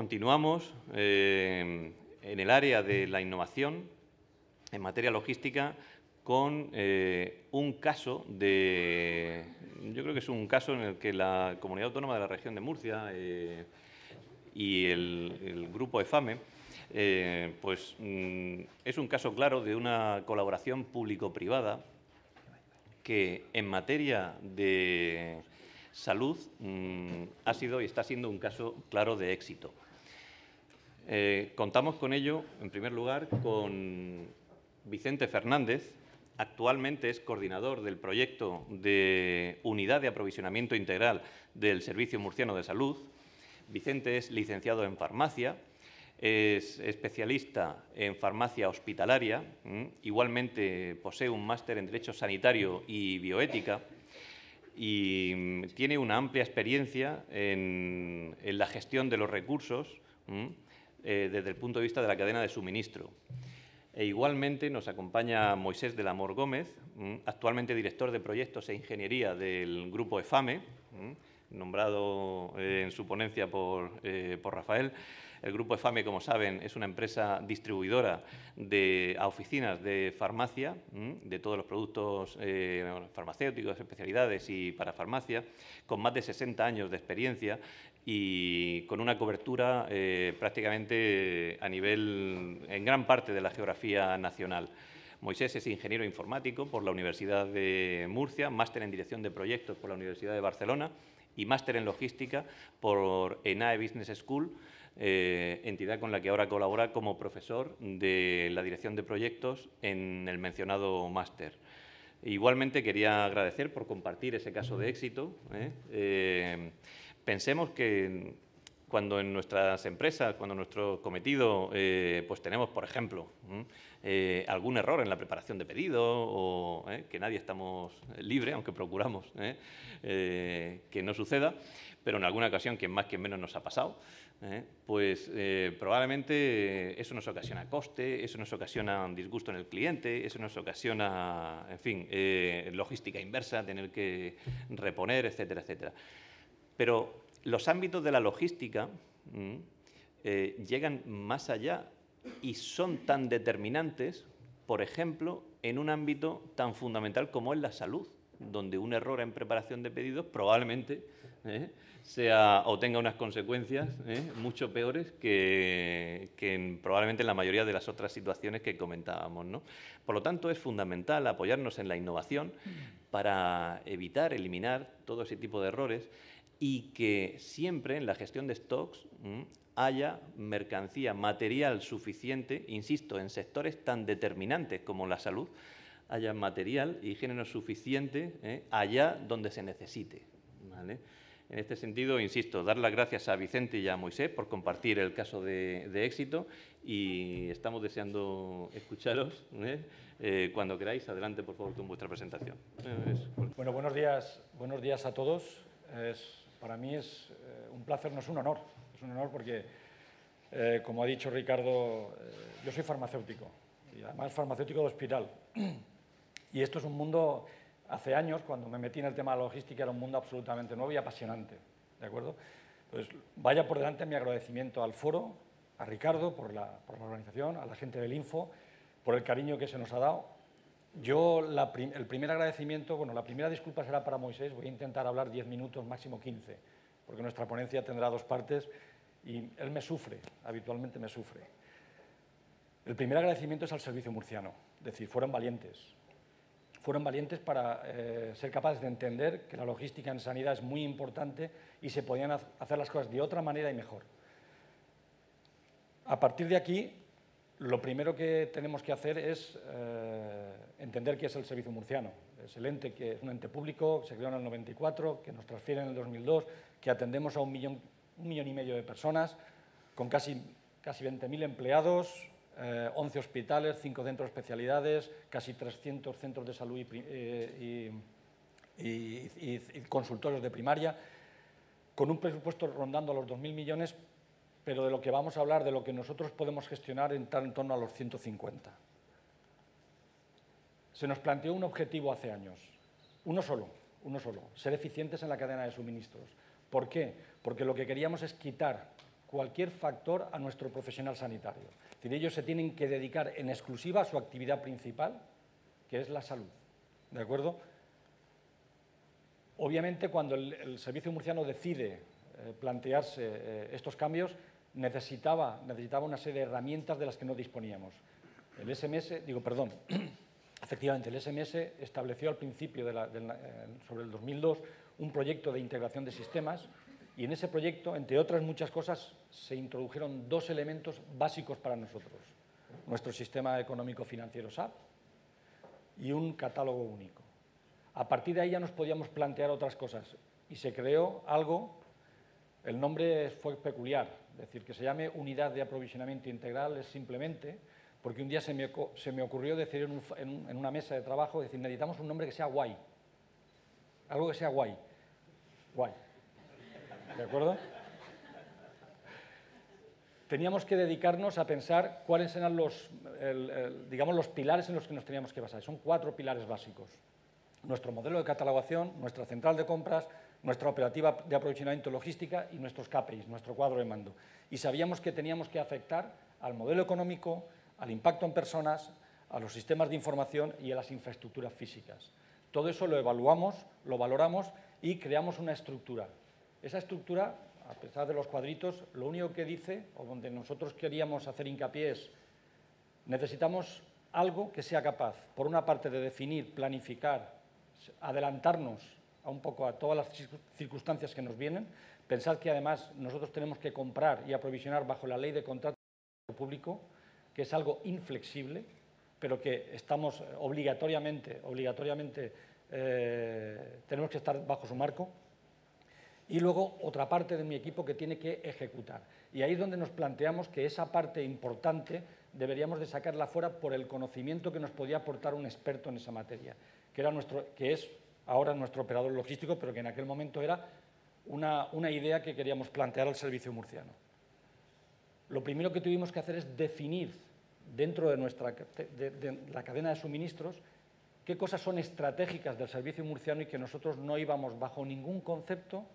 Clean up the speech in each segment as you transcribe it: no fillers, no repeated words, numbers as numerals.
Continuamos en el área de la innovación en materia logística con un caso de... Yo creo que es un caso en el que la Comunidad Autónoma de la Región de Murcia y el Grupo EFAME es un caso claro de una colaboración público-privada que en materia de salud ha sido y está siendo un caso claro de éxito. Contamos con ello, en primer lugar, con Vicente Fernández. Actualmente es coordinador del proyecto de Unidad de Aprovisionamiento Integral del Servicio Murciano de Salud. Vicente es licenciado en farmacia, es especialista en farmacia hospitalaria, igualmente posee un máster en Derecho Sanitario y Bioética y tiene una amplia experiencia en la gestión de los recursos desde el punto de vista de la cadena de suministro. E igualmente nos acompaña Moisés del Amor Gómez, actualmente director de Proyectos e Ingeniería del Grupo EFAME, nombrado en su ponencia por Rafael. El Grupo EFAME, como saben, es una empresa distribuidora a oficinas de farmacia, de todos los productos farmacéuticos, especialidades y para farmacia, con más de 60 años de experiencia y con una cobertura prácticamente en gran parte de la geografía nacional. Moisés es ingeniero informático por la Universidad de Murcia, máster en Dirección de Proyectos por la Universidad de Barcelona y máster en Logística por ENAE Business School, entidad con la que ahora colabora como profesor de la Dirección de Proyectos en el mencionado máster. Igualmente quería agradecer por compartir ese caso de éxito. Pensemos que cuando en nuestras empresas, cuando nuestro cometido, pues tenemos, por ejemplo, algún error en la preparación de pedido o que nadie estamos libre, aunque procuramos que no suceda, pero en alguna ocasión, quien más, quien menos nos ha pasado, probablemente eso nos ocasiona coste, eso nos ocasiona un disgusto en el cliente, eso nos ocasiona, en fin, logística inversa, tener que reponer, etcétera, etcétera. Pero los ámbitos de la logística llegan más allá y son tan determinantes, por ejemplo, en un ámbito tan fundamental como es la salud, donde un error en preparación de pedidos probablemente tenga unas consecuencias mucho peores que probablemente en la mayoría de las otras situaciones que comentábamos, ¿no? Por lo tanto, es fundamental apoyarnos en la innovación para evitar, eliminar todo ese tipo de errores y que siempre en la gestión de stocks haya mercancía, material suficiente, insisto, en sectores tan determinantes como la salud, haya material y género suficiente allá donde se necesite, ¿vale? En este sentido, insisto, dar las gracias a Vicente y a Moisés por compartir el caso de éxito y estamos deseando escucharos. Cuando queráis, adelante, por favor, con vuestra presentación. Bueno, buenos días a todos. Para mí es un placer, no es un honor. Es un honor porque, como ha dicho Ricardo, yo soy farmacéutico y además farmacéutico de hospital. Y esto es un mundo, hace años, cuando me metí en el tema de la logística, era un mundo absolutamente nuevo y apasionante, ¿de acuerdo? Entonces, vaya por delante mi agradecimiento al foro, a Ricardo por la organización, a la gente del Info, por el cariño que se nos ha dado. Yo, el primer agradecimiento, bueno, la primera disculpa será para Moisés, voy a intentar hablar 10 minutos, máximo 15, porque nuestra ponencia tendrá 2 partes y él me sufre, habitualmente me sufre. El primer agradecimiento es al servicio murciano, es decir, fueron valientes para ser capaces de entender que la logística en sanidad es muy importante y se podían hacer las cosas de otra manera y mejor. A partir de aquí, lo primero que tenemos que hacer es entender qué es el Servicio Murciano. Es el ente que es un ente público, se creó en el 94, que nos transfiere en el 2002, que atendemos a un millón y medio de personas, con casi 20.000 empleados, 11 hospitales, 5 centros de especialidades, casi 300 centros de salud y consultorios de primaria, con un presupuesto rondando a los 2.000 millones, pero de lo que vamos a hablar, de lo que nosotros podemos gestionar, en torno a los 150. Se nos planteó un objetivo hace años, uno solo, ser eficientes en la cadena de suministros. ¿Por qué? Porque lo que queríamos es quitar cualquier factor a nuestro profesional sanitario. Es decir, ellos se tienen que dedicar en exclusiva a su actividad principal, que es la salud. ¿De acuerdo? Obviamente, cuando el Servicio Murciano decide plantearse estos cambios, necesitaba una serie de herramientas de las que no disponíamos. El SMS, efectivamente, el SMS estableció al principio, sobre el 2002, un proyecto de integración de sistemas y en ese proyecto, entre otras muchas cosas, se introdujeron dos elementos básicos para nosotros. Nuestro sistema económico-financiero SAP y un catálogo único. A partir de ahí ya nos podíamos plantear otras cosas y se creó algo, el nombre fue peculiar, es decir, que se llame Unidad de Aprovisionamiento Integral es simplemente porque un día se me ocurrió decir en una mesa de trabajo, decir, necesitamos un nombre que sea guay, algo que sea guay, ¿de acuerdo? Teníamos que dedicarnos a pensar cuáles eran los pilares en los que nos teníamos que basar. Son 4 pilares básicos. Nuestro modelo de catalogación, nuestra central de compras, nuestra operativa de aprovisionamiento logística y nuestros KPIs, nuestro cuadro de mando. Y sabíamos que teníamos que afectar al modelo económico, al impacto en personas, a los sistemas de información y a las infraestructuras físicas. Todo eso lo evaluamos, lo valoramos y creamos una estructura. Esa estructura, a pesar de los cuadritos, lo único que dice, o donde nosotros queríamos hacer hincapié es, necesitamos algo que sea capaz, por una parte, de definir, planificar, adelantarnos un poco a todas las circunstancias que nos vienen, pensar que además nosotros tenemos que comprar y aprovisionar bajo la ley de contrato público, que es algo inflexible, pero que estamos obligatoriamente tenemos que estar bajo su marco. Y luego otra parte de mi equipo que tiene que ejecutar. Y ahí es donde nos planteamos que esa parte importante deberíamos de sacarla fuera por el conocimiento que nos podía aportar un experto en esa materia, que es ahora nuestro operador logístico, pero que en aquel momento era una idea que queríamos plantear al servicio murciano. Lo primero que tuvimos que hacer es definir dentro de la cadena de suministros qué cosas son estratégicas del servicio murciano y que nosotros no íbamos bajo ningún concepto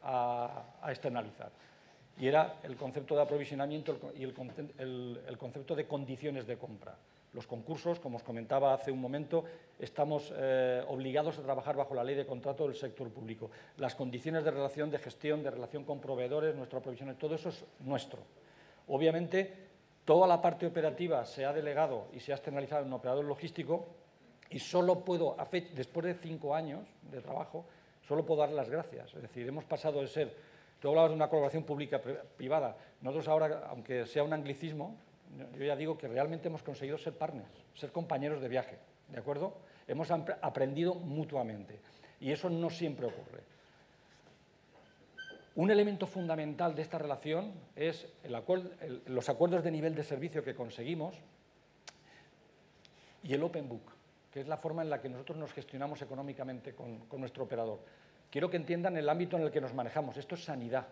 a externalizar. Y era el concepto de aprovisionamiento y el concepto de condiciones de compra. Los concursos, como os comentaba hace un momento, estamos obligados a trabajar bajo la ley de contrato del sector público. Las condiciones de relación, de gestión, de relación con proveedores, nuestra provisión, todo eso es nuestro. Obviamente, toda la parte operativa se ha delegado y se ha externalizado en un operador logístico y solo puedo, después de 5 años de trabajo, solo puedo dar las gracias. Es decir, hemos pasado de ser, tú hablabas de una colaboración pública-privada, nosotros ahora, aunque sea un anglicismo, yo ya digo que realmente hemos conseguido ser partners, ser compañeros de viaje, ¿de acuerdo? Hemos aprendido mutuamente y eso no siempre ocurre. Un elemento fundamental de esta relación es los acuerdos de nivel de servicio que conseguimos y el Open Book, que es la forma en la que nosotros nos gestionamos económicamente con nuestro operador. Quiero que entiendan el ámbito en el que nos manejamos. Esto es sanidad.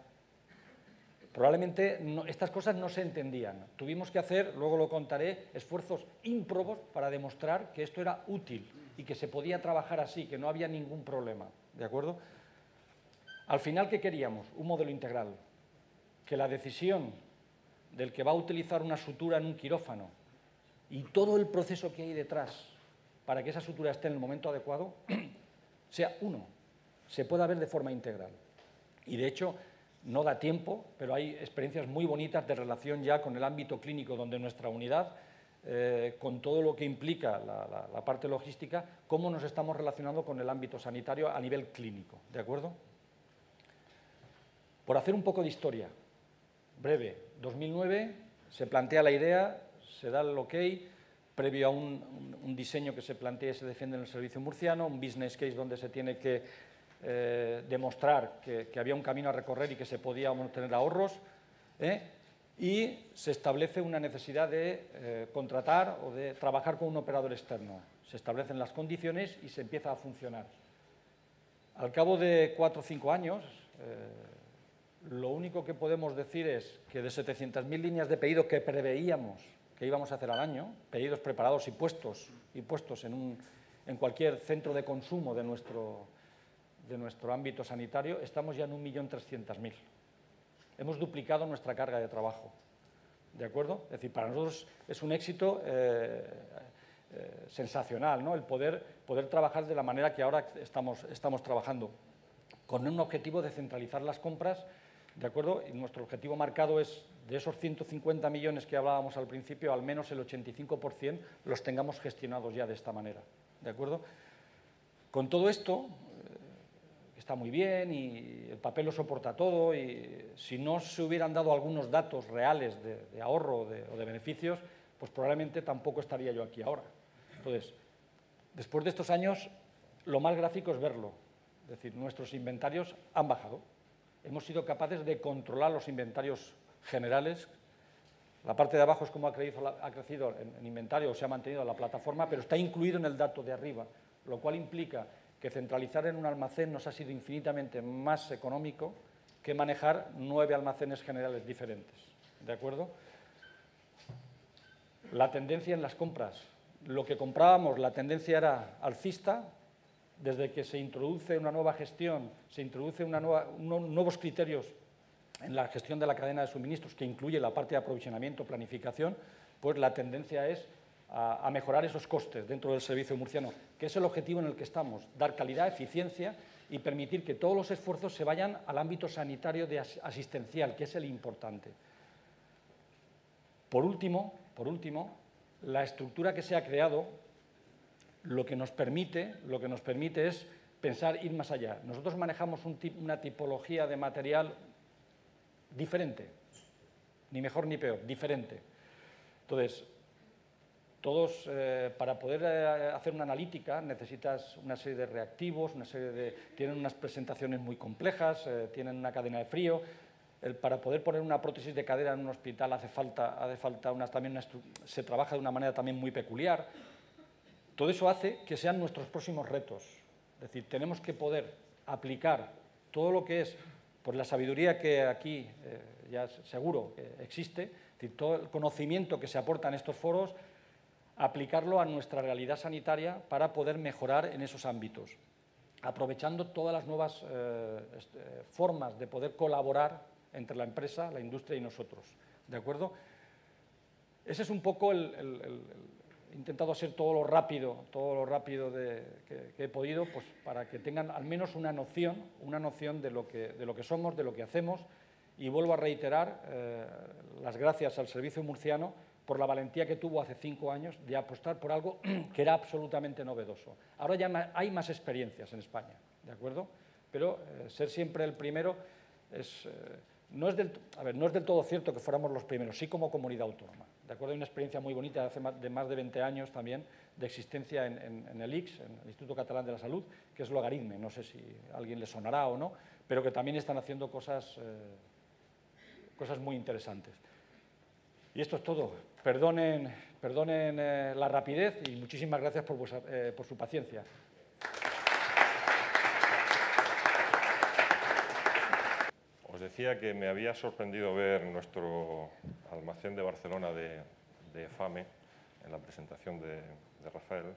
Probablemente estas cosas no se entendían. Tuvimos que hacer, luego lo contaré, esfuerzos ímprobos para demostrar que esto era útil y que se podía trabajar así, que no había ningún problema. ¿De acuerdo? Al final, ¿qué queríamos? Un modelo integral. Que la decisión del que va a utilizar una sutura en un quirófano y todo el proceso que hay detrás para que esa sutura esté en el momento adecuado sea uno, se pueda ver de forma integral. Y de hecho, no da tiempo, pero hay experiencias muy bonitas de relación ya con el ámbito clínico, donde nuestra unidad, con todo lo que implica la parte logística, cómo nos estamos relacionando con el ámbito sanitario a nivel clínico. ¿De acuerdo? Por hacer un poco de historia, breve, 2009 se plantea la idea, se da el ok, previo a un diseño que se plantea y se defiende en el servicio murciano, un business case donde se tiene que demostrar que había un camino a recorrer y que se podían obtener ahorros, y se establece una necesidad de contratar o de trabajar con un operador externo. Se establecen las condiciones y se empieza a funcionar. Al cabo de 4 o 5 años, lo único que podemos decir es que de 700.000 líneas de pedido que preveíamos que íbamos a hacer al año, pedidos preparados y puestos en cualquier centro de consumo de nuestro ámbito sanitario, estamos ya en 1.300.000. hemos duplicado nuestra carga de trabajo. ¿De acuerdo? Es decir, para nosotros es un éxito sensacional, ¿no? El poder trabajar de la manera que ahora estamos trabajando, con un objetivo de centralizar las compras, ¿de acuerdo? Y nuestro objetivo marcado es, de esos 150 millones que hablábamos al principio, al menos el 85% los tengamos gestionados ya de esta manera, ¿de acuerdo? Con todo esto, está muy bien y el papel lo soporta todo, y si no se hubieran dado algunos datos reales de ahorro o de beneficios, pues probablemente tampoco estaría yo aquí ahora. Entonces, después de estos años, lo más gráfico es verlo. Es decir, nuestros inventarios han bajado. Hemos sido capaces de controlar los inventarios generales. La parte de abajo es como ha crecido en inventario o se ha mantenido la plataforma, pero está incluido en el dato de arriba, lo cual implica que centralizar en un almacén nos ha sido infinitamente más económico que manejar 9 almacenes generales diferentes. ¿De acuerdo? La tendencia en las compras. Lo que comprábamos, la tendencia era alcista. Desde que se introduce una nueva gestión, se introduce nuevos criterios en la gestión de la cadena de suministros, que incluye la parte de aprovisionamiento, planificación, pues la tendencia es a mejorar esos costes dentro del servicio murciano, que es el objetivo en el que estamos, dar calidad, eficiencia y permitir que todos los esfuerzos se vayan al ámbito sanitario asistencial, que es el importante. Por último, la estructura que se ha creado lo que nos permite es pensar, ir más allá. Nosotros manejamos una tipología de material diferente, ni mejor ni peor, diferente. Entonces, todos, para poder hacer una analítica necesitas una serie de reactivos, tienen unas presentaciones muy complejas, tienen una cadena de frío. Para poder poner una prótesis de cadera en un hospital se trabaja de una manera también muy peculiar. Todo eso hace que sean nuestros próximos retos. Es decir, tenemos que poder aplicar todo lo que es, por la sabiduría que aquí ya seguro que existe, es decir, todo el conocimiento que se aporta en estos foros, aplicarlo a nuestra realidad sanitaria para poder mejorar en esos ámbitos, aprovechando todas las nuevas formas de poder colaborar entre la empresa, la industria y nosotros. ¿De acuerdo? Ese es un poco he intentado hacer todo lo rápido que he podido, pues para que tengan al menos una noción de lo que somos, de lo que hacemos, y vuelvo a reiterar las gracias al servicio murciano por la valentía que tuvo hace 5 años de apostar por algo que era absolutamente novedoso. Ahora ya hay más experiencias en España, ¿de acuerdo? Pero ser siempre el primero no es del todo cierto que fuéramos los primeros, sí como comunidad autónoma. ¿De acuerdo? Hay una experiencia muy bonita de más de 20 años también de existencia en el ICS, en el Instituto Catalán de la Salud, que es Logaritme. No sé si a alguien le sonará o no, pero que también están haciendo cosas muy interesantes. Y esto es todo. Perdonen la rapidez y muchísimas gracias por su paciencia. Os decía que me había sorprendido ver nuestro almacén de Barcelona de FAME en la presentación de Rafael,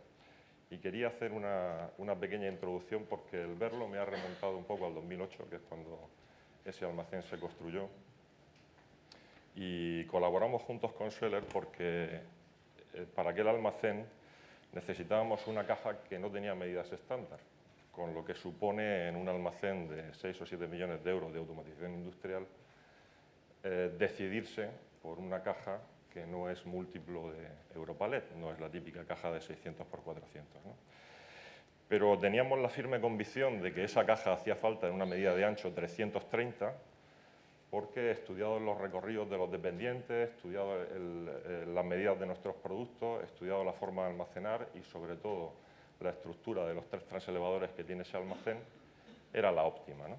y quería hacer una pequeña introducción porque el verlo me ha remontado un poco al 2008, que es cuando ese almacén se construyó, y colaboramos juntos con Scheller porque para aquel almacén necesitábamos una caja que no tenía medidas estándar, con lo que supone en un almacén de 6 o 7 millones de euros de automatización industrial decidirse por una caja que no es múltiplo de Europalet, no es la típica caja de 600 por 400, ¿no? Pero teníamos la firme convicción de que esa caja hacía falta en una medida de ancho 330, porque he estudiado los recorridos de los dependientes, he estudiado las medidas de nuestros productos, he estudiado la forma de almacenar y, sobre todo, la estructura de los 3 transelevadores que tiene ese almacén era la óptima, ¿no?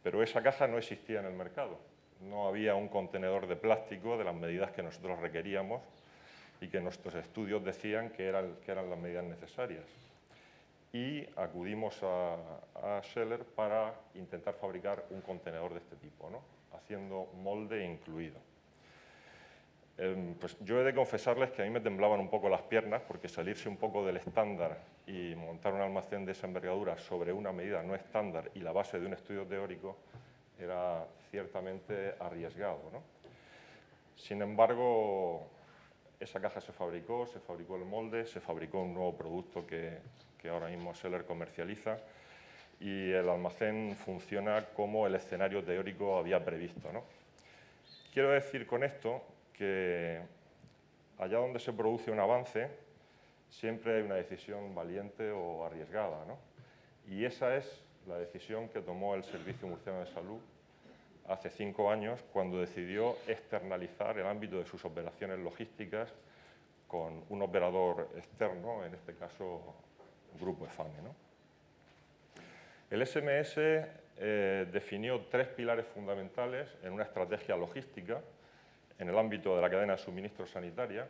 Pero esa caja no existía en el mercado. No había un contenedor de plástico de las medidas que nosotros requeríamos y que nuestros estudios decían que eran las medidas necesarias. Y acudimos a Scheller para intentar fabricar un contenedor de este tipo, ¿no? Haciendo molde incluido. Pues yo he de confesarles que a mí me temblaban un poco las piernas porque salirse un poco del estándar y montar un almacén de esa envergadura sobre una medida no estándar y la base de un estudio teórico era ciertamente arriesgado, ¿no? Sin embargo, esa caja se fabricó el molde, se fabricó un nuevo producto que ahora mismo Seller comercializa y el almacén funciona como el escenario teórico había previsto, ¿no? Quiero decir con esto que allá donde se produce un avance siempre hay una decisión valiente o arriesgada, ¿no? Y esa es la decisión que tomó el Servicio Murciano de Salud hace 5 años cuando decidió externalizar el ámbito de sus operaciones logísticas con un operador externo, en este caso Grupo EFAME, ¿no? El SMS definió 3 pilares fundamentales en una estrategia logística en el ámbito de la cadena de suministro sanitaria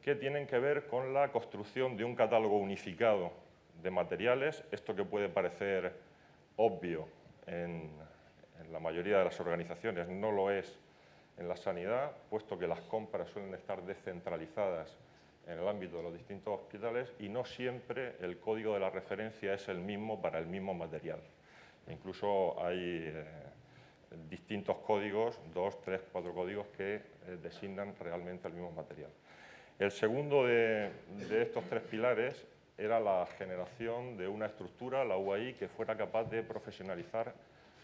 que tienen que ver con la construcción de un catálogo unificado de materiales, esto que puede parecer obvio en la mayoría de las organizaciones, no lo es en la sanidad, puesto que las compras suelen estar descentralizadas en el ámbito de los distintos hospitales y no siempre el código de la referencia es el mismo para el mismo material. Incluso hay distintos códigos, 2, 3, 4 códigos que designan realmente el mismo material. El segundo de estos 3 pilares era la generación de una estructura, la UAI, que fuera capaz de profesionalizar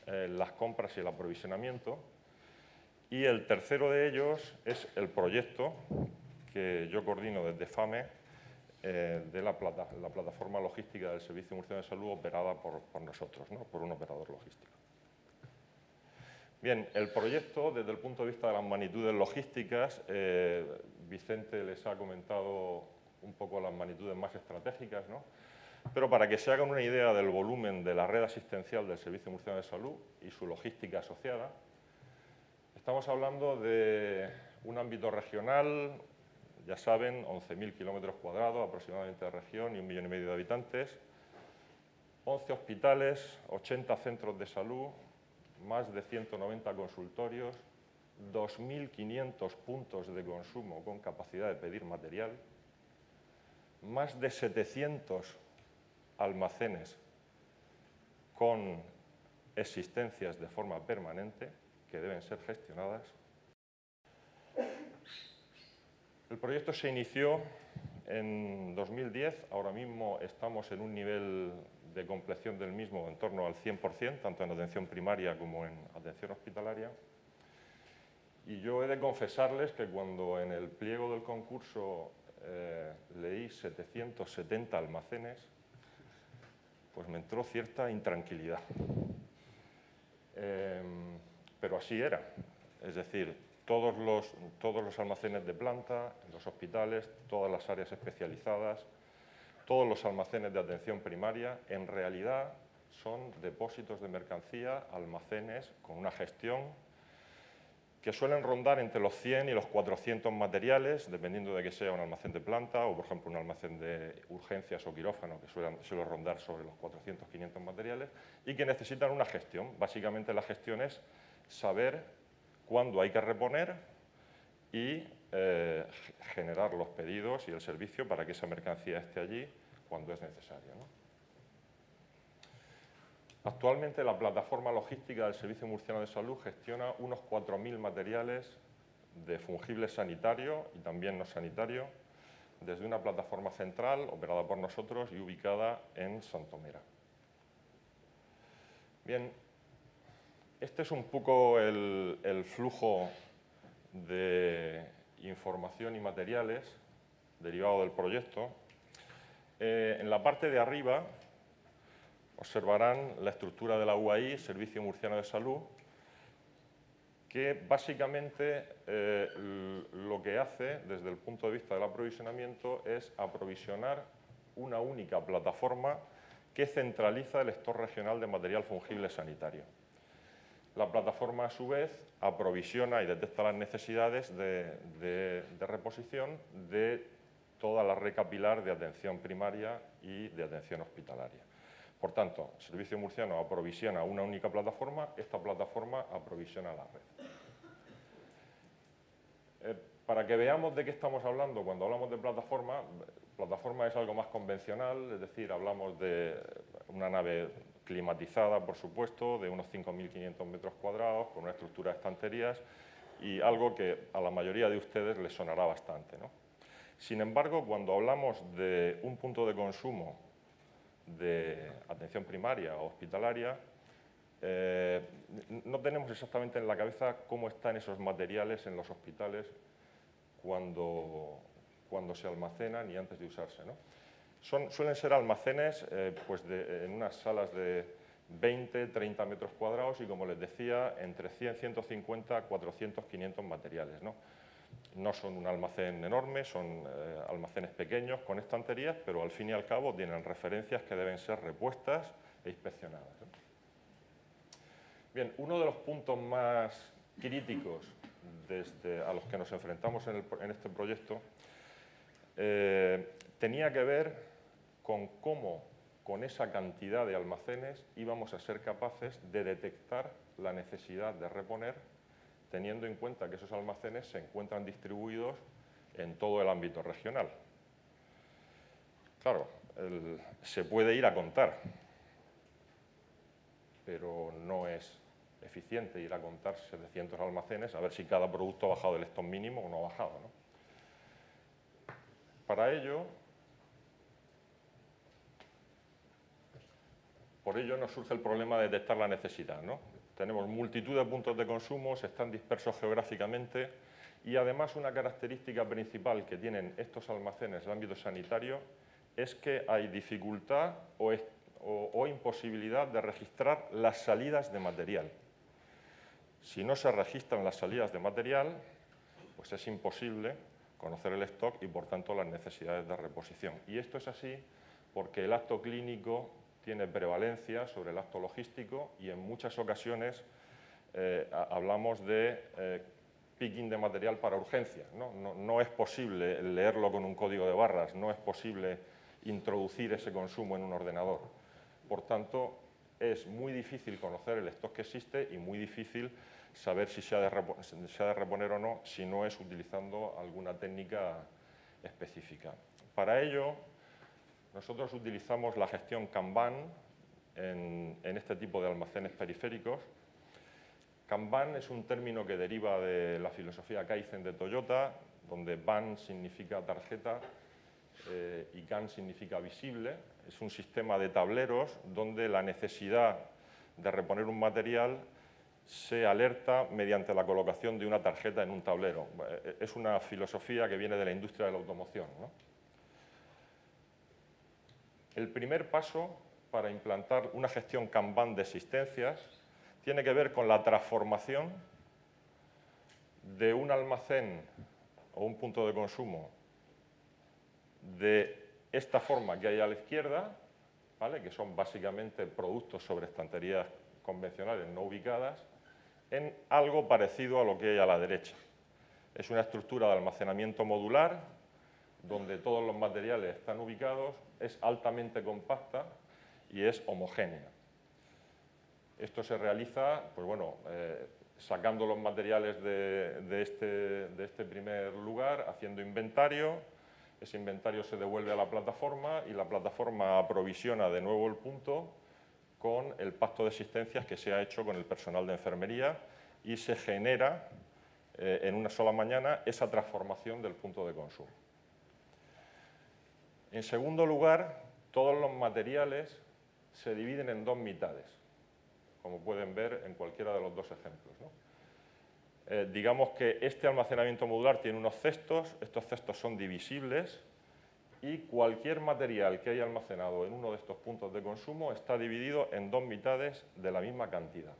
las compras y el aprovisionamiento. Y el tercero de ellos es el proyecto que yo coordino desde FAME de la plataforma logística del Servicio Murciano de Salud operada por nosotros, ¿no? Por un operador logístico. Bien, el proyecto, desde el punto de vista de las magnitudes logísticas, Vicente les ha comentado un poco las magnitudes más estratégicas, ¿no? Pero para que se hagan una idea del volumen de la red asistencial del Servicio Murciano de Salud y su logística asociada, estamos hablando de un ámbito regional, ya saben, 11.000 kilómetros cuadrados aproximadamente de región y 1,5 millones de habitantes, 11 hospitales, 80 centros de salud, más de 190 consultorios, 2.500 puntos de consumo con capacidad de pedir material, más de 700 almacenes con existencias de forma permanente que deben ser gestionadas. El proyecto se inició en 2010, ahora mismo estamos en un nivel de compleción del mismo en torno al 100%, tanto en atención primaria como en atención hospitalaria. Y yo he de confesarles que cuando en el pliego del concurso leí 770 almacenes, pues me entró cierta intranquilidad. Pero así era, es decir, todos los almacenes de planta, los hospitales, todas las áreas especializadas, todos los almacenes de atención primaria, en realidad son depósitos de mercancía, almacenes con una gestión que suelen rondar entre los 100 y los 400 materiales, dependiendo de que sea un almacén de planta o, por ejemplo, un almacén de urgencias o quirófano, que suele rondar sobre los 400, 500 materiales, y que necesitan una gestión. Básicamente la gestión es saber cuándo hay que reponer y generar los pedidos y el servicio para que esa mercancía esté allí cuando es necesario, ¿no? Actualmente la plataforma logística del Servicio Murciano de Salud gestiona unos 4.000 materiales de fungible sanitario y también no sanitario desde una plataforma central operada por nosotros y ubicada en Santomera. Bien, este es un poco el flujo de información y materiales derivado del proyecto. En la parte de arriba observarán la estructura de la UAI, Servicio Murciano de Salud, que básicamente lo que hace desde el punto de vista del aprovisionamiento es aprovisionar una única plataforma que centraliza el stock regional de material fungible sanitario. La plataforma, a su vez, aprovisiona y detecta las necesidades de reposición de toda la red capilar de atención primaria y de atención hospitalaria. Por tanto, el Servicio Murciano aprovisiona una única plataforma, esta plataforma aprovisiona la red. Para que veamos de qué estamos hablando cuando hablamos de plataforma, plataforma es algo más convencional, es decir, hablamos de una nave climatizada, por supuesto, de unos 5.500 metros cuadrados, con una estructura de estanterías y algo que a la mayoría de ustedes les sonará bastante, ¿no? Sin embargo, cuando hablamos de un punto de consumo de atención primaria o hospitalaria, no tenemos exactamente en la cabeza cómo están esos materiales en los hospitales cuando se almacenan y antes de usarse, ¿no? Suelen ser almacenes en unas salas de 20, 30 metros cuadrados y, como les decía, entre 100, 150, 400, 500 materiales, ¿no? No son un almacén enorme, son almacenes pequeños con estanterías, pero al fin y al cabo tienen referencias que deben ser repuestas e inspeccionadas, ¿no? Bien, uno de los puntos más críticos a los que nos enfrentamos en este proyecto tenía que ver con cómo, con esa cantidad de almacenes, íbamos a ser capaces de detectar la necesidad de reponer, teniendo en cuenta que esos almacenes se encuentran distribuidos en todo el ámbito regional. Claro, se puede ir a contar, pero no es eficiente ir a contar 700 almacenes a ver si cada producto ha bajado del stock mínimo o no ha bajado, ¿no? Por ello nos surge el problema de detectar la necesidad, ¿no? Tenemos multitud de puntos de consumo, están dispersos geográficamente y además una característica principal que tienen estos almacenes en el ámbito sanitario es que hay dificultad o imposibilidad de registrar las salidas de material. Si no se registran las salidas de material, pues es imposible conocer el stock y, por tanto, las necesidades de reposición. Y esto es así porque el acto clínico tiene prevalencia sobre el acto logístico y en muchas ocasiones hablamos de picking de material para urgencias, ¿no? No es posible leerlo con un código de barras, no es posible introducir ese consumo en un ordenador. Por tanto, es muy difícil conocer el stock que existe y muy difícil saber si se ha de reponer o no, si no es utilizando alguna técnica específica. Para ello, nosotros utilizamos la gestión Kanban en este tipo de almacenes periféricos. Kanban es un término que deriva de la filosofía Kaizen de Toyota, donde Ban significa tarjeta y Kan significa visible. Es un sistema de tableros donde la necesidad de reponer un material se alerta mediante la colocación de una tarjeta en un tablero. Es una filosofía que viene de la industria de la automoción, ¿no? El primer paso para implantar una gestión Kanban de existencias tiene que ver con la transformación de un almacén o un punto de consumo de esta forma que hay a la izquierda, ¿vale?, que son básicamente productos sobre estanterías convencionales no ubicadas, en algo parecido a lo que hay a la derecha. Es una estructura de almacenamiento modular donde todos los materiales están ubicados, es altamente compacta y es homogénea. Esto se realiza, pues bueno, sacando los materiales de este primer lugar, haciendo inventario. Ese inventario se devuelve a la plataforma y la plataforma aprovisiona de nuevo el punto con el pacto de existencias que se ha hecho con el personal de enfermería y se genera en una sola mañana esa transformación del punto de consumo. En segundo lugar, todos los materiales se dividen en dos mitades, como pueden ver en cualquiera de los dos ejemplos, ¿no? Digamos que este almacenamiento modular tiene unos cestos, estos cestos son divisibles y cualquier material que haya almacenado en uno de estos puntos de consumo está dividido en dos mitades de la misma cantidad.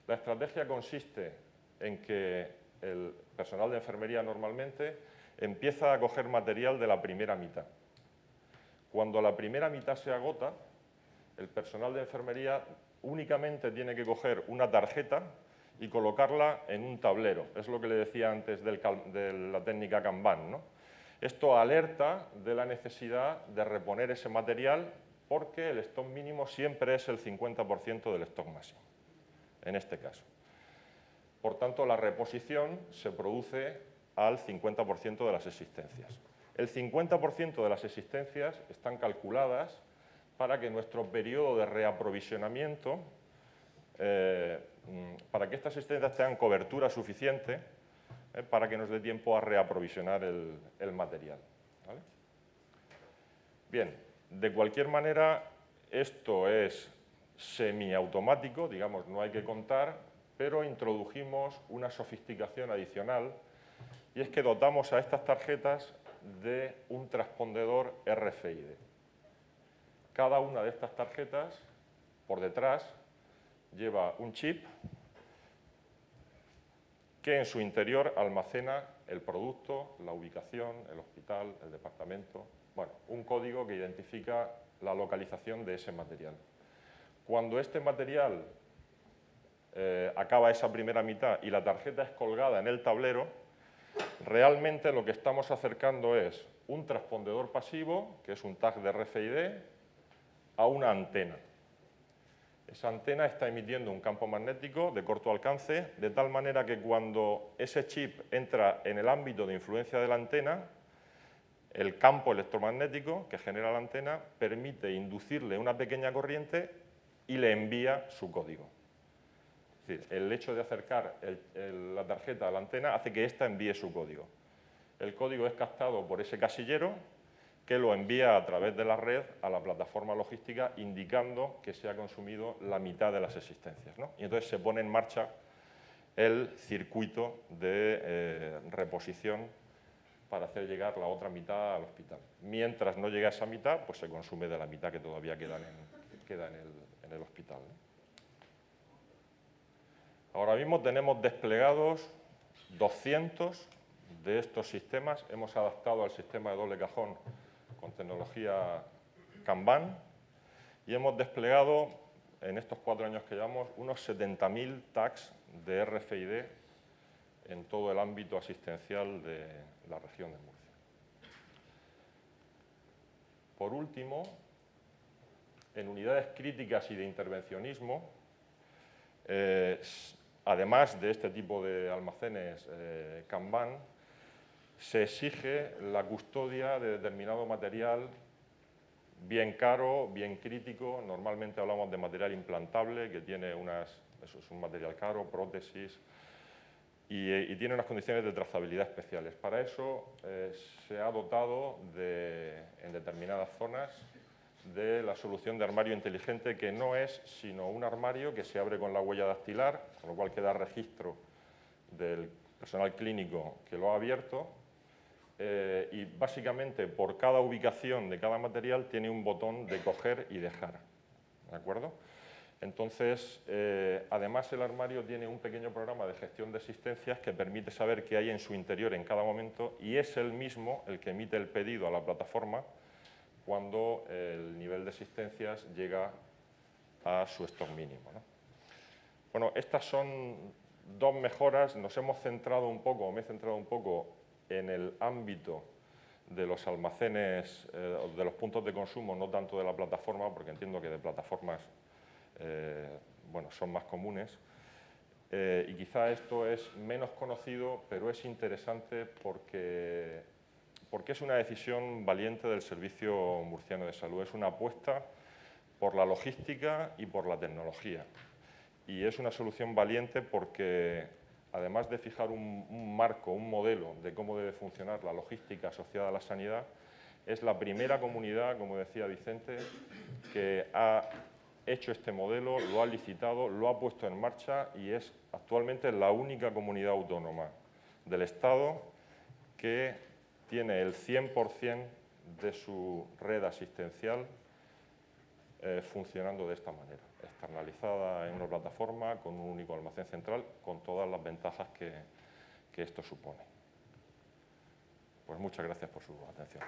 La estrategia consiste en que el personal de enfermería normalmente empieza a coger material de la primera mitad. Cuando la primera mitad se agota, el personal de enfermería únicamente tiene que coger una tarjeta y colocarla en un tablero. Es lo que le decía antes de la técnica Kanban, ¿no? Esto alerta de la necesidad de reponer ese material porque el stock mínimo siempre es el 50% del stock máximo, en este caso. Por tanto, la reposición se produce al 50% de las existencias. El 50% de las existencias están calculadas para que nuestro periodo de reaprovisionamiento, para que estas asistencias tengan cobertura suficiente para que nos dé tiempo a reaprovisionar el material, ¿vale? Bien, de cualquier manera, esto es semiautomático, digamos, no hay que contar, pero introdujimos una sofisticación adicional y es que dotamos a estas tarjetas de un transpondedor RFID. Cada una de estas tarjetas, por detrás, lleva un chip que en su interior almacena el producto, la ubicación, el hospital, el departamento, bueno, un código que identifica la localización de ese material. Cuando este material acaba esa primera mitad y la tarjeta es colgada en el tablero, realmente lo que estamos acercando es un transpondedor pasivo, que es un tag de RFID, a una antena. Esa antena está emitiendo un campo magnético de corto alcance, de tal manera que cuando ese chip entra en el ámbito de influencia de la antena, el campo electromagnético que genera la antena permite inducirle una pequeña corriente y le envía su código. Es decir, el hecho de acercar la tarjeta a la antena hace que ésta envíe su código. El código es captado por ese casillero que lo envía a través de la red a la plataforma logística indicando que se ha consumido la mitad de las existencias, ¿no? Y entonces se pone en marcha el circuito de reposición para hacer llegar la otra mitad al hospital. Mientras no llega esa mitad, pues se consume de la mitad que todavía queda en el hospital, ¿no? Ahora mismo tenemos desplegados 200 de estos sistemas. Hemos adaptado al sistema de doble cajón con tecnología Kanban y hemos desplegado en estos 4 años que llevamos unos 70.000 tags de RFID en todo el ámbito asistencial de la región de Murcia. Por último, en unidades críticas y de intervencionismo, además de este tipo de almacenes Kanban, se exige la custodia de determinado material bien caro, bien crítico. Normalmente hablamos de material implantable, que tiene eso es un material caro, prótesis, y tiene unas condiciones de trazabilidad especiales. Para eso se ha dotado en determinadas zonas de la solución de armario inteligente, que no es sino un armario que se abre con la huella dactilar, con lo cual queda registro del personal clínico que lo ha abierto, y básicamente por cada ubicación de cada material tiene un botón de coger y dejar, ¿de acuerdo? Entonces, además el armario tiene un pequeño programa de gestión de existencias que permite saber qué hay en su interior en cada momento y es el mismo el que emite el pedido a la plataforma cuando el nivel de existencias llega a su stock mínimo, ¿no? Bueno, estas son 2 mejoras. Nos hemos centrado un poco, me he centrado un poco en el ámbito de los almacenes, de los puntos de consumo, no tanto de la plataforma, porque entiendo que de plataformas bueno, son más comunes. Y quizá esto es menos conocido, pero es interesante porque es una decisión valiente del Servicio Murciano de Salud. Es una apuesta por la logística y por la tecnología. Y es una solución valiente porque, además de fijar un marco, un modelo de cómo debe funcionar la logística asociada a la sanidad, es la primera comunidad, como decía Vicente, que ha hecho este modelo, lo ha licitado, lo ha puesto en marcha y es actualmente la única comunidad autónoma del Estado que tiene el 100% de su red asistencial funcionando de esta manera, externalizada en una plataforma con un único almacén central, con todas las ventajas que esto supone. Pues muchas gracias por su atención.